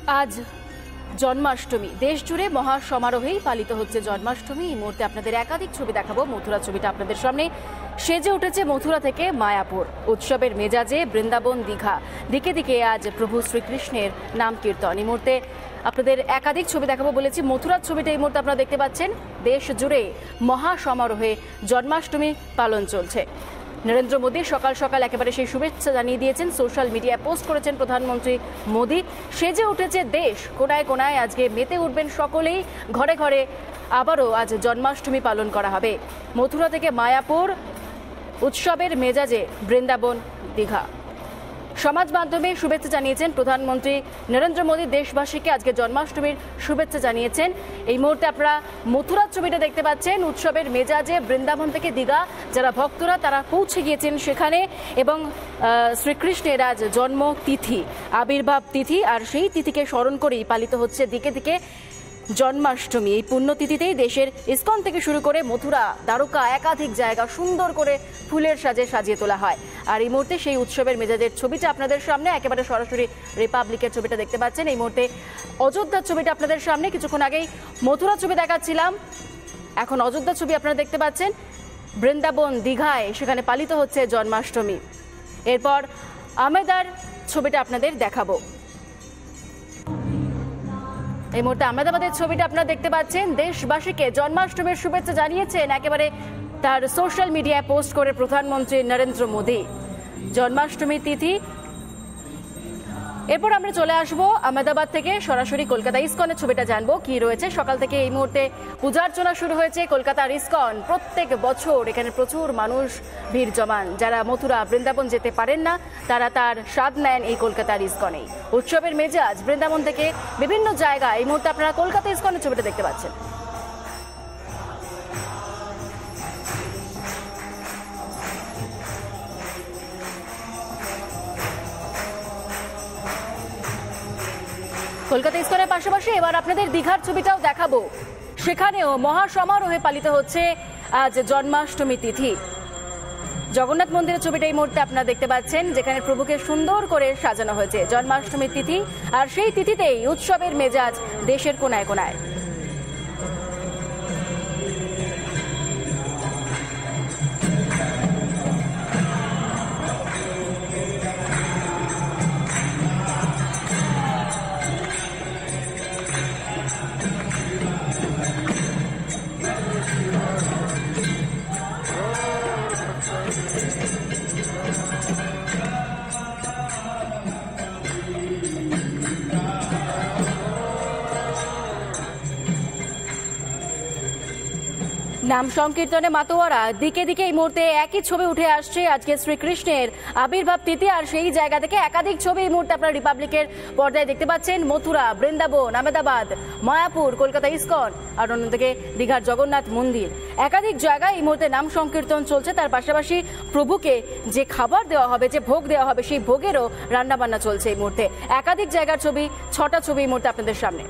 আজ জন্মাষ্টমী দেশ জুড়ে মহা সমারোহেই পালিত হচ্ছে জন্মাষ্টমী। এই মুহূর্তে আপনাদের একাধিক ছবি দেখাবো। মথুরা ছবিটা আপনাদের সামনে সেজে উঠেছে মথুরা থেকে মায়াপুর। উৎসবের মেজাজে বৃন্দাবন, দীঘা, দিকে দিকে আজ প্রভু শ্রীকৃষ্ণের নাম কীর্তন। এই মুহূর্তে আপনাদের একাধিক ছবি দেখাবো বলেছি। মথুরার ছবিটা এই মুহূর্তে আপনারা দেখতে পাচ্ছেন। দেশ জুড়ে মহা সমারোহে জন্মাষ্টমী পালন চলছে। নরেন্দ্র মোদী সকাল সকাল একেবারে সেই শুভেচ্ছা জানিয়ে দিয়েছেন। সোশ্যাল মিডিয়ায় পোস্ট করেছেন প্রধানমন্ত্রী মোদী। সেজে উঠেছে দেশ, কোনায় কোনায় আজকে মেতে উঠবেন সকলেই। ঘরে ঘরে আবারও আজ জন্মাষ্টমী পালন করা হবে। মথুরা থেকে মায়াপুর, উৎসবের মেজাজে বৃন্দাবন, দীঘা। সমাজ মাধ্যমে শুভেচ্ছা জানিয়েছেন প্রধানমন্ত্রী নরেন্দ্র মোদী। দেশবাসীকে আজকে জন্মাষ্টমীর শুভেচ্ছা জানিয়েছেন। এই মুহূর্তে আপনারা মথুরার ছবিটা দেখতে পাচ্ছেন। উৎসবের মেজাজে বৃন্দাবন থেকে দীঘা যারা ভক্তরা তারা পৌঁছে গিয়েছেন সেখানে। এবং শ্রীকৃষ্ণের আজ জন্ম তিথি, আবির্ভাব তিথি, আর সেই তিথিকে স্মরণ করেই পালিত হচ্ছে দিকে দিকে জন্মাষ্টমী। এই পুণ্যতিথিতেই দেশের ইসকন থেকে শুরু করে মথুরা, দ্বারকা, একাধিক জায়গা সুন্দর করে ফুলের সাজে সাজিয়ে তোলা হয়। আর এই মুহূর্তে সেই উৎসবের মেজাজের ছবিটা আপনাদের সামনে, একেবারে সরাসরি রিপাবলিকের ছবিটা দেখতে পাচ্ছেন। এই মুহূর্তে অযোধ্যার ছবিটা আপনাদের সামনে। কিছুক্ষণ আগেই মথুরা ছবি দেখাচ্ছিলাম, এখন অযোধ্যার ছবি আপনারা দেখতে পাচ্ছেন। বৃন্দাবন, দীঘায় সেখানে পালিত হচ্ছে জন্মাষ্টমী। এরপর আমেদার ছবিটা আপনাদের দেখাবো। এই মুহূর্তে আহমেদাবাদের ছবিটা আপনারা দেখতে পাচ্ছেন। দেশবাসীকে জন্মাষ্টমীর শুভেচ্ছা জানিয়েছেন একেবারে তার সোশ্যাল মিডিয়ায় পোস্ট করে প্রধানমন্ত্রী নরেন্দ্র মোদী। জন্মাষ্টমী তিথি। এরপর আমরা চলে আসবো আহমেদাবাদ থেকে সরাসরি কলকাতা ইসকনের ছবিটা জানবো কি রয়েছে। সকাল থেকে এই মুহূর্তে পূজার্চনা শুরু হয়েছে কলকাতার ইসকন। প্রত্যেক বছর এখানে প্রচুর মানুষ ভিড় জমান। যারা মথুরা, বৃন্দাবন যেতে পারেন না তারা তার স্বাদ নেন এই কলকাতার ইসকনেই। উৎসবের মেজাজ বৃন্দাবন থেকে বিভিন্ন জায়গায়। এই মুহূর্তে আপনারা কলকাতা ইসকনের ছবিটা দেখতে পাচ্ছেন। কলকাতা ইসকনের পাশাপাশি এবার আপনাদের দীঘার ছবিটাও দেখাবো। সেখানেও মহা সমারোহে পালিত হচ্ছে আজ জন্মাষ্টমী তিথি। জগন্নাথ মন্দিরের ছবিটা এই মুহূর্তে আপনারা দেখতে পাচ্ছেন, যেখানে প্রভুকে সুন্দর করে সাজানো হয়েছে। জন্মাষ্টমী তিথি, আর সেই তিথিতেই উৎসবের মেজাজ দেশের কোনায় কোনায়। নাম সংকীর্তনে মাতোয়ারা, দিকে দিকে এই মুহূর্তে একই ছবি উঠে আসছে। আজকে শ্রীকৃষ্ণের আবির্ভাব তিথি, আর সেই জায়গা থেকে একাধিক ছবি এই মুহূর্তে আপনারা রিপাবলিকের পর্দায় দেখতে পাচ্ছেন। মথুরা, বৃন্দাবন, আহমেদাবাদ, মায়াপুর, কলকাতা ইসকন, আর অন্যদিকে দীঘার জগন্নাথ মন্দির। একাধিক জায়গায় এই মুহূর্তে নাম সংকীর্তন চলছে। তার পাশাপাশি প্রভুকে যে খাবার দেওয়া হবে, যে ভোগ দেওয়া হবে, সেই ভোগেরও রান্নাবান্না চলছে এই মুহূর্তে। একাধিক জায়গার ছবি, 6টা ছবি এই মুহূর্তে আপনাদের সামনে।